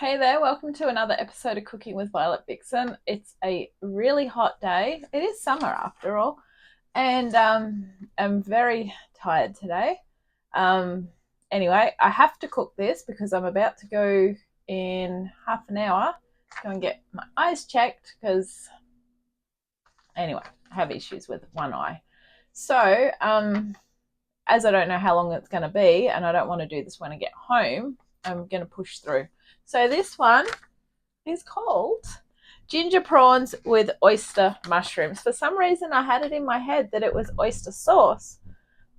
Hey there, welcome to another episode of Cooking with Violet Vixen. It's a really hot day. It is summer after all, and I'm very tired today. Um, anyway, I have to cook this because I'm about to go in half an hour to go and get my eyes checked because, anyway, I have issues with one eye. So, as I don't know how long it's going to be and I don't want to do this when I get home, I'm going to push through. So this one is called ginger prawns with oyster mushrooms. For some reason, I had it in my head that it was oyster sauce,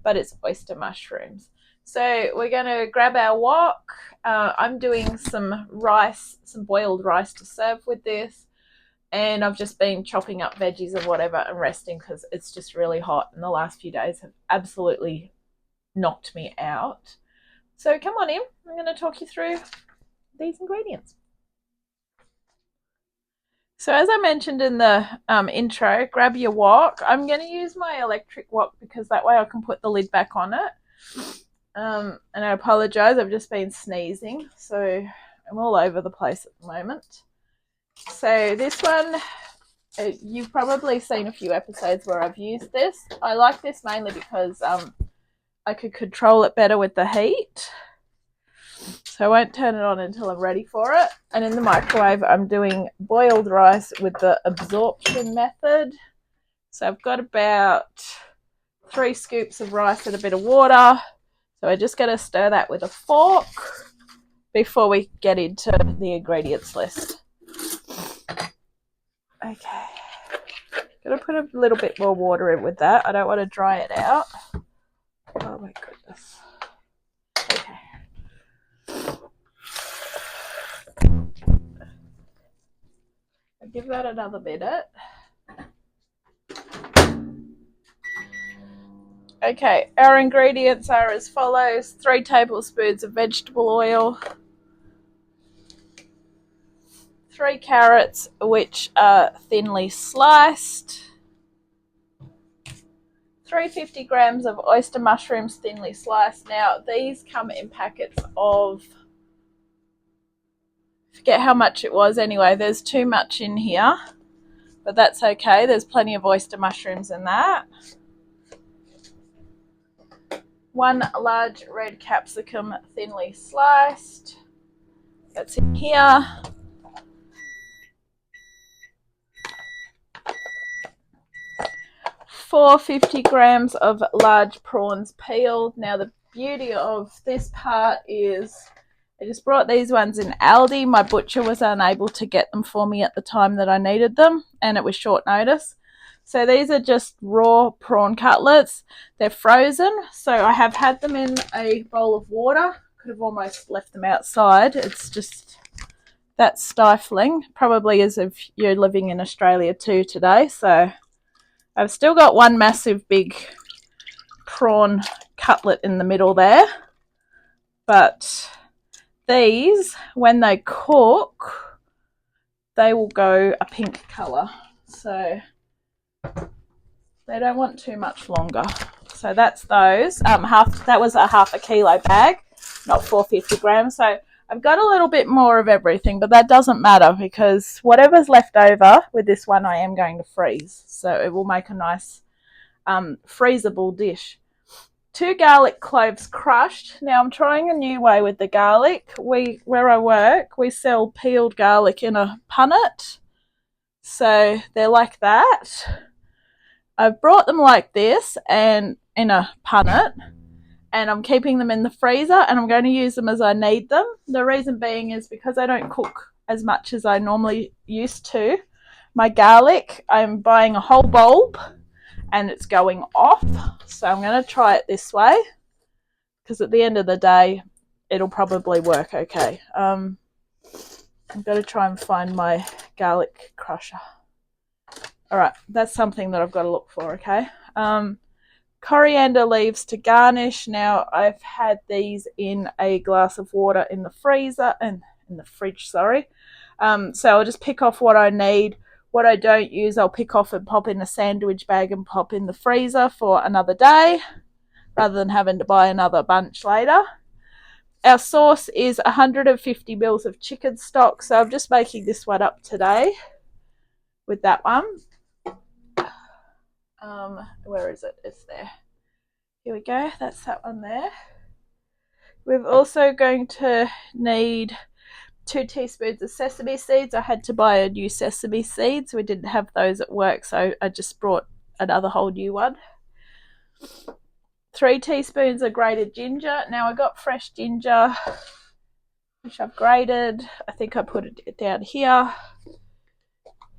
but it's oyster mushrooms. So we're going to grab our wok. I'm doing some rice, some boiled rice to serve with this. And I've just been chopping up veggies and whatever and resting because it's just really hot. And the last few days have absolutely knocked me out. So come on in. I'm going to talk you through these ingredients. So as I mentioned in the intro, grab your wok. I'm going to use my electric wok because that way I can put the lid back on it. And I apologise, I've just been sneezing, so I'm all over the place at the moment. So this one, you've probably seen a few episodes where I've used this. I like this mainly because I could control it better with the heat. So I won't turn it on until I'm ready for it. And in the microwave, I'm doing boiled rice with the absorption method. So I've got about 3 scoops of rice and a bit of water. So we're just going to stir that with a fork before we get into the ingredients list. Okay. Going to put a little bit more water in with that. I don't want to dry it out. Oh my goodness. Okay. I'll give that another minute. Okay, our ingredients are as follows: 3 tablespoons of vegetable oil, 3 carrots which are thinly sliced, 350 grams of oyster mushrooms thinly sliced. Now these come in packets of, I forget how much it was anyway, there's too much in here, but that's okay, there's plenty of oyster mushrooms in that. 1 large red capsicum thinly sliced, that's in here. 450 grams of large prawns peeled. Now the beauty of this part is I just brought these ones in Aldi. My butcher was unable to get them for me at the time that I needed them, and it was short notice. So these are just raw prawn cutlets. They're frozen, so I have had them in a bowl of water. Could have almost left them outside. It's just that stifling, probably as if you're living in Australia too today. So I've still got one massive big prawn cutlet in the middle there, but these, when they cook, they will go a pink colour. So they don't want too much longer. So that's those. That was a half a kilo bag, not 450 grams. So I've got a little bit more of everything, but that doesn't matter because whatever's left over with this one, I am going to freeze. So it will make a nice freezable dish. 2 garlic cloves crushed. Now I'm trying a new way with the garlic. Where I work, we sell peeled garlic in a punnet. So they're like that. I've brought them like this and in a punnet, and I'm keeping them in the freezer, and I'm going to use them as I need them. The reason being is because I don't cook as much as I normally used to. My garlic, I'm buying a whole bulb and it's going off. So I'm going to try it this way because at the end of the day, it'll probably work okay. I'm going to try and find my garlic crusher. All right, that's something that I've got to look for, okay? Coriander leaves to garnish. Now I've had these in a glass of water in the freezer and in the fridge, sorry. So I'll just pick off what I need. What I don't use, I'll pick off and pop in a sandwich bag and pop in the freezer for another day rather than having to buy another bunch later. our sauce is 150 mils of chicken stock, so I'm just making this one up today with that one. Where is it? It's there. Here we go. That's that one there. We're also going to need 2 teaspoons of sesame seeds. I had to buy a new sesame seeds. We didn't have those at work, so I just brought another whole new one. 3 teaspoons of grated ginger. Now I got fresh ginger, which I've grated. I think I put it down here.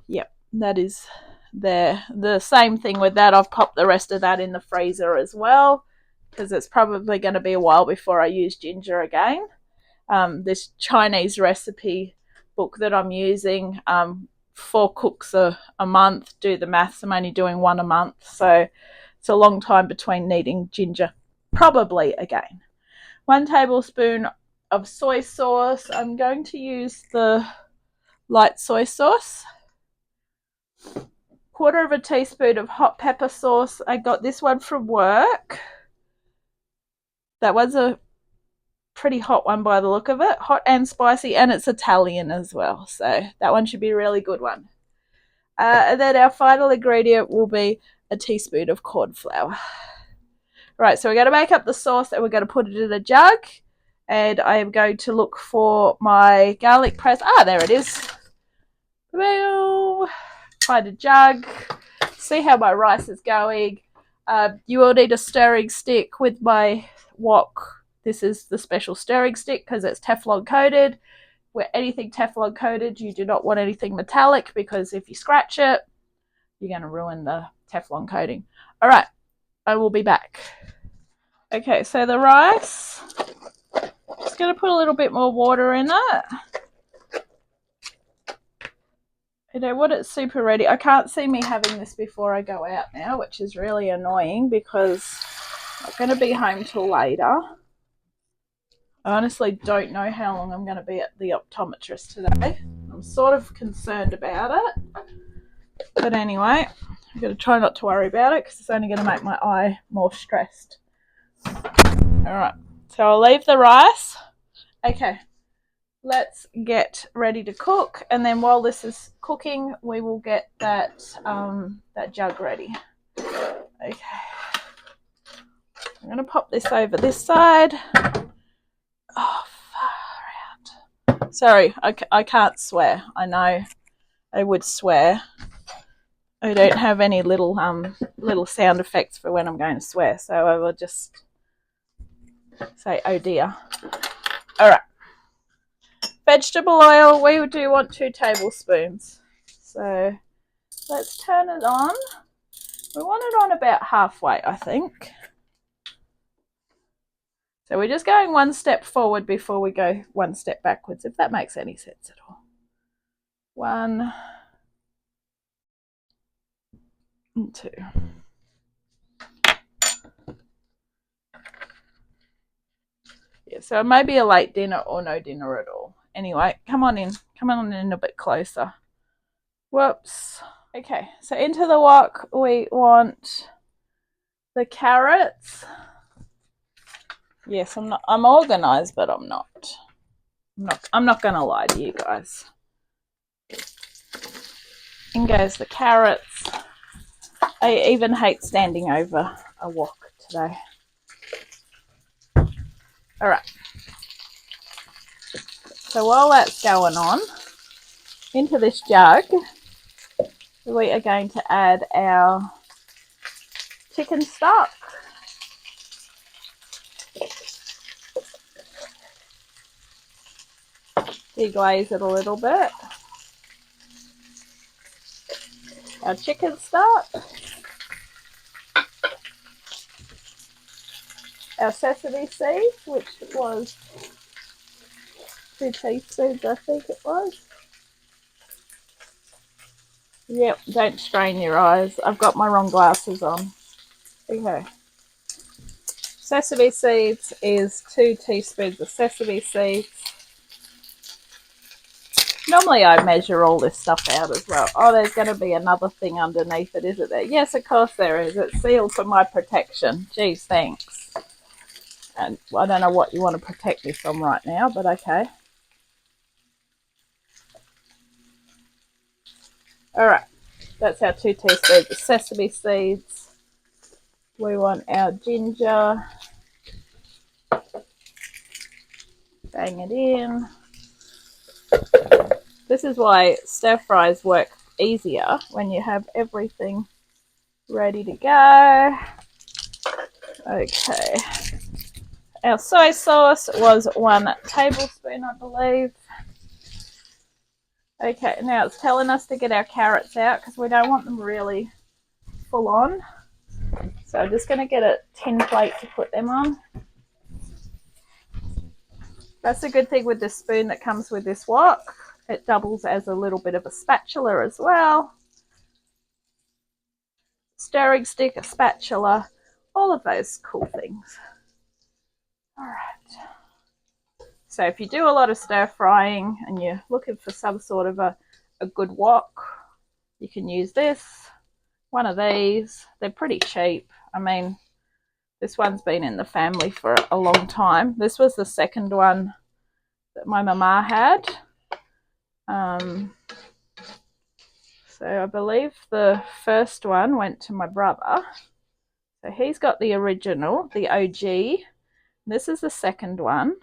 Yep, that is there. The same thing with that. I've popped the rest of that in the freezer as well, because it's probably going to be a while before I use ginger again. This Chinese recipe book that I'm using, 4 cooks a month. Do the maths, I'm only doing 1 a month, so it's a long time between needing ginger probably again. 1 tablespoon of soy sauce. I'm going to use the light soy sauce. 1/4 teaspoon of hot pepper sauce. I got this one from work. That was a pretty hot one by the look of it. Hot and spicy, and it's Italian as well, so that one should be a really good one. And then our final ingredient will be a teaspoon of corn flour. Right, so we're going to make up the sauce and we're going to put it in a jug, and I am going to look for my garlic press. There it is. Boom. Find a jug, see how my rice is going. You will need a stirring stick. With my wok, this is the special stirring stick because it's Teflon coated. Where anything Teflon coated, you do not want anything metallic, because if you scratch it, you're going to ruin the Teflon coating. All right, I will be back. Okay, so the rice, just going to put a little bit more water in it. You know what, it's super ready. I can't see me having this before I go out now, which is really annoying because I'm not going to be home till later. I honestly don't know how long I'm going to be at the optometrist today. I'm sort of concerned about it. But anyway, I'm going to try not to worry about it because it's only going to make my eye more stressed. Alright, so I'll leave the rice. Okay, let's get ready to cook, and then while this is cooking, we will get that that jug ready. Okay, I'm going to pop this over this side. Oh, far out. Sorry, I can't swear. I know I would swear. I don't have any little sound effects for when I'm going to swear, so I will just say, oh dear. Alright. Vegetable oil, we do want 2 tablespoons. So let's turn it on. We want it on about halfway, I think. So we're just going 1 step forward before we go 1 step backwards, if that makes any sense at all. 1 and 2. Yeah, so it may be a late dinner or no dinner at all. Anyway, come on in a bit closer. Whoops. Okay, so into the wok we want the carrots. Yes, I'm organized, but I'm not gonna lie to you guys. In goes the carrots. I even hate standing over a wok today. Alright. So while that's going on, into this jug, we are going to add our chicken stock. Deglaze it a little bit. Our chicken stock. Our sesame seeds, which was 2 teaspoons, I think it was. Yep, don't strain your eyes. I've got my wrong glasses on. Okay. Sesame seeds is 2 teaspoons of sesame seeds. Normally I measure all this stuff out as well. Oh, there's going to be another thing underneath it, isn't there? Yes, of course there is. It's sealed for my protection. Geez, thanks. And I don't know what you want to protect me from right now, but okay. All right, that's our 2 teaspoons of sesame seeds. We want our ginger. Bang it in. This is why stir fries work easier when you have everything ready to go. Okay. Our soy sauce was 1 tablespoon, I believe. Okay, now it's telling us to get our carrots out because we don't want them really full on. So I'm just going to get a tin plate to put them on. That's a good thing with the spoon that comes with this wok. It doubles as a little bit of a spatula as well. Stirring stick, a spatula, all of those cool things. All right. So if you do a lot of stir frying and you're looking for some sort of a good wok, you can use this. One of these. They're pretty cheap. I mean, this one's been in the family for a long time. This was the second one that my mama had. So I believe the first one went to my brother. So he's got the original, the OG. This is the second one.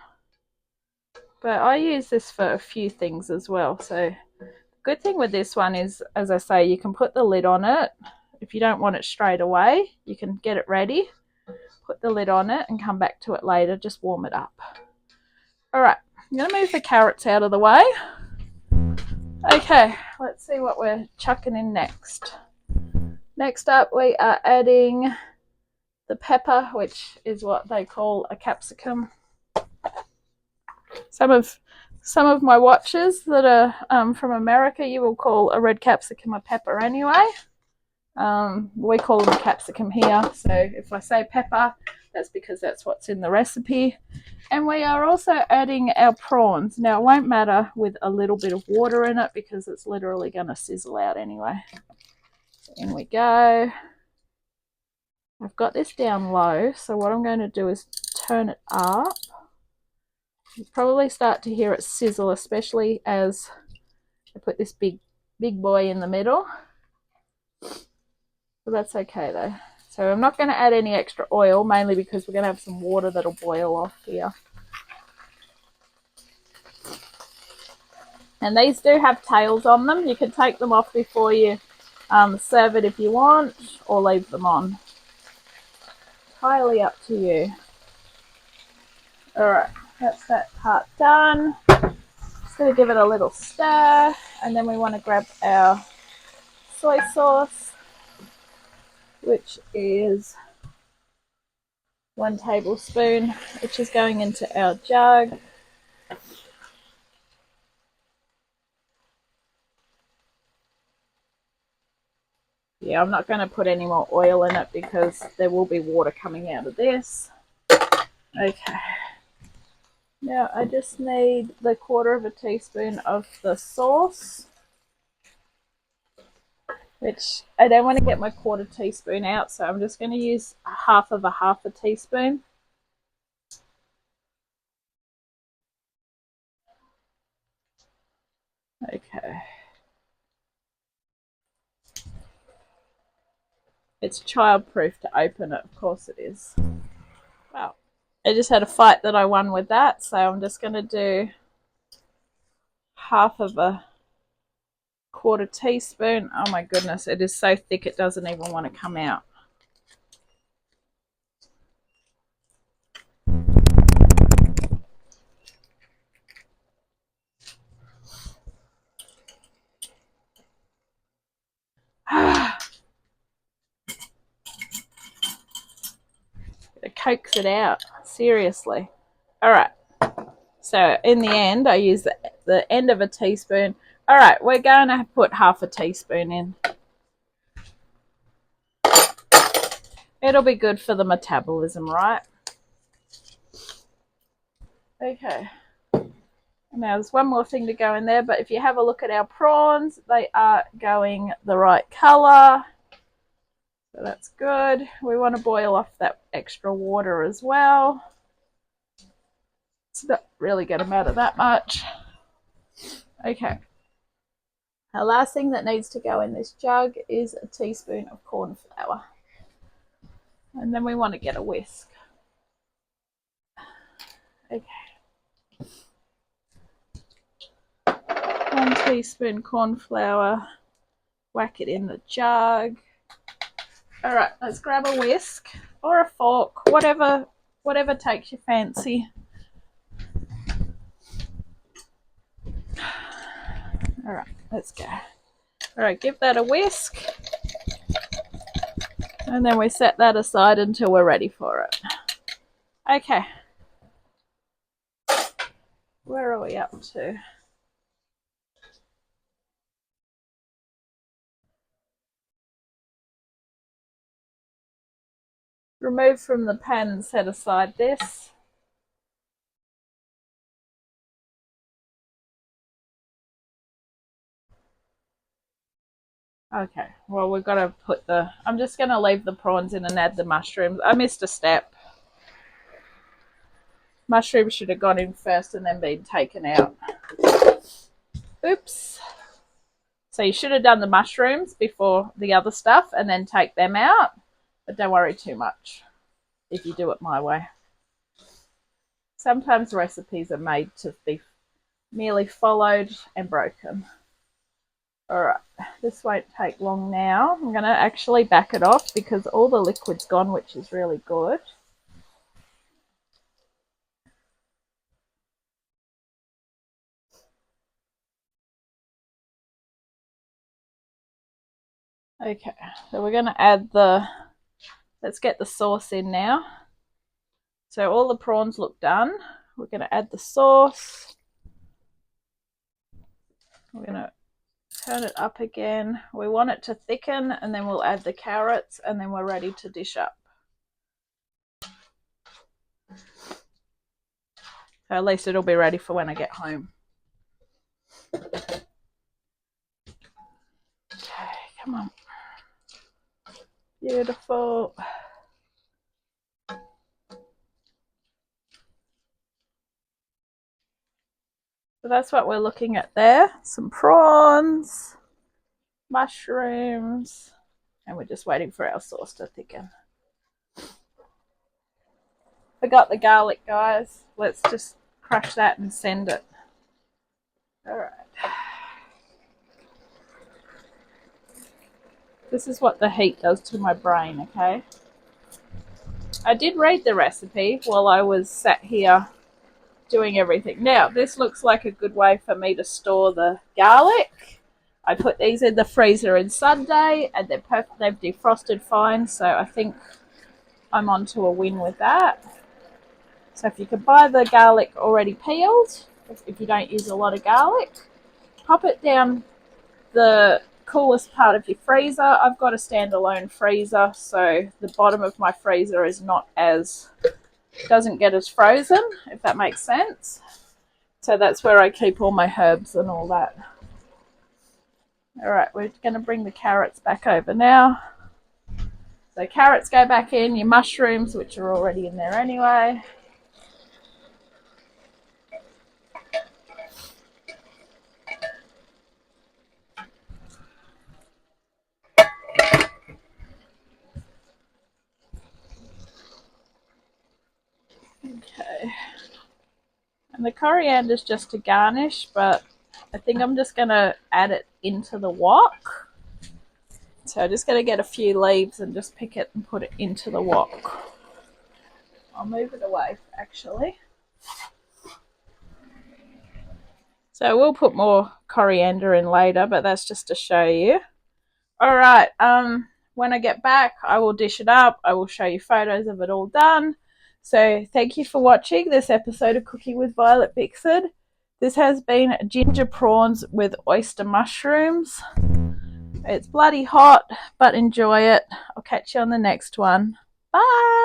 But I use this for a few things as well. So the good thing with this one is, as I say, you can put the lid on it. If you don't want it straight away, you can get it ready, put the lid on it and come back to it later, just warm it up. All right, I'm going to move the carrots out of the way. Okay, let's see what we're chucking in next. Next up, we are adding the pepper, which is what they call a capsicum. Some of my watchers that are from America, you will call a red capsicum a pepper anyway. We call them a capsicum here. So if I say pepper, that's because that's what's in the recipe. And we are also adding our prawns. Now, it won't matter with a little bit of water in it because it's literally going to sizzle out anyway. So in we go. I've got this down low, so what I'm going to do is turn it up. You probably start to hear it sizzle, especially as I put this big boy in the middle. But that's okay though. So I'm not going to add any extra oil, mainly because we're going to have some water that'll boil off here. And these do have tails on them. You can take them off before you serve it if you want, or leave them on. Entirely up to you. Alright, that's that part done. Just going to give it a little stir, and then we want to grab our soy sauce, which is 1 tablespoon, which is going into our jug. Yeah, I'm not going to put any more oil in it because there will be water coming out of this. Okay. Now I just need the 1/4 teaspoon of the sauce, which I don't want to get my 1/4 teaspoon out, so I'm just going to use 1/2 teaspoon. Okay. It's childproof to open it, of course it is. Well, I just had a fight that I won with that, so I'm just going to do 1/2 teaspoon. Oh my goodness, it is so thick it doesn't even want to come out. It coax it out, seriously. All right, so in the end I use the end of a teaspoon. All right, we're going to put 1/2 teaspoon in. It'll be good for the metabolism, right? Okay. Now there's one more thing to go in there, but if you have a look at our prawns, they are going the right color. So that's good. We want to boil off that extra water as well. It's not really going to matter that much. Okay. The last thing that needs to go in this jug is a teaspoon of corn flour. And then we want to get a whisk. Okay. 1 teaspoon corn flour. Whack it in the jug. All right, let's grab a whisk or a fork, whatever takes your fancy. All right, let's go. All right, give that a whisk. And then we set that aside until we're ready for it. Okay. Where are we up to? Remove from the pan and set aside this. Okay, well, we've got to put I'm just going to leave the prawns in and add the mushrooms. I missed a step. Mushrooms should have gone in first and then been taken out. Oops. So you should have done the mushrooms before the other stuff and then take them out. But don't worry too much if you do it my way. Sometimes recipes are made to be merely followed and broken. Alright, this won't take long now. I'm going to actually back it off because all the liquid's gone, which is really good. Okay, so we're going to add let's get the sauce in now. So all the prawns look done. We're going to add the sauce. We're going to turn it up again. We want it to thicken and then we'll add the carrots and then we're ready to dish up. So at least it'll be ready for when I get home. Okay, come on. Beautiful. So that's what we're looking at there. Some prawns, mushrooms, and we're just waiting for our sauce to thicken. Forgot the garlic, guys. Let's just crush that and send it. All right. This is what the heat does to my brain, okay? I did read the recipe while I was sat here doing everything. Now, this looks like a good way for me to store the garlic. I put these in the freezer on Sunday and they're perfect. They've defrosted fine, so I think I'm on to a win with that. So if you can buy the garlic already peeled, if you don't use a lot of garlic, pop it down the coolest part of your freezer. I've got a standalone freezer, so the bottom of my freezer is doesn't get as frozen, if that makes sense. So that's where I keep all my herbs and all that. All right, we're going to bring the carrots back over now. So carrots go back in, your mushrooms, which are already in there anyway. Okay. And the coriander is just to garnish, but I think I'm just going to add it into the wok. So I'm just going to get a few leaves and just pick it and put it into the wok. I'll move it away, actually. So we'll put more coriander in later, but that's just to show you. All right, when I get back, I will dish it up. I will show you photos of it all done. So thank you for watching this episode of Cooking with Violet Vixen. This has been ginger prawns with oyster mushrooms. It's bloody hot, but enjoy it. I'll catch you on the next one. Bye.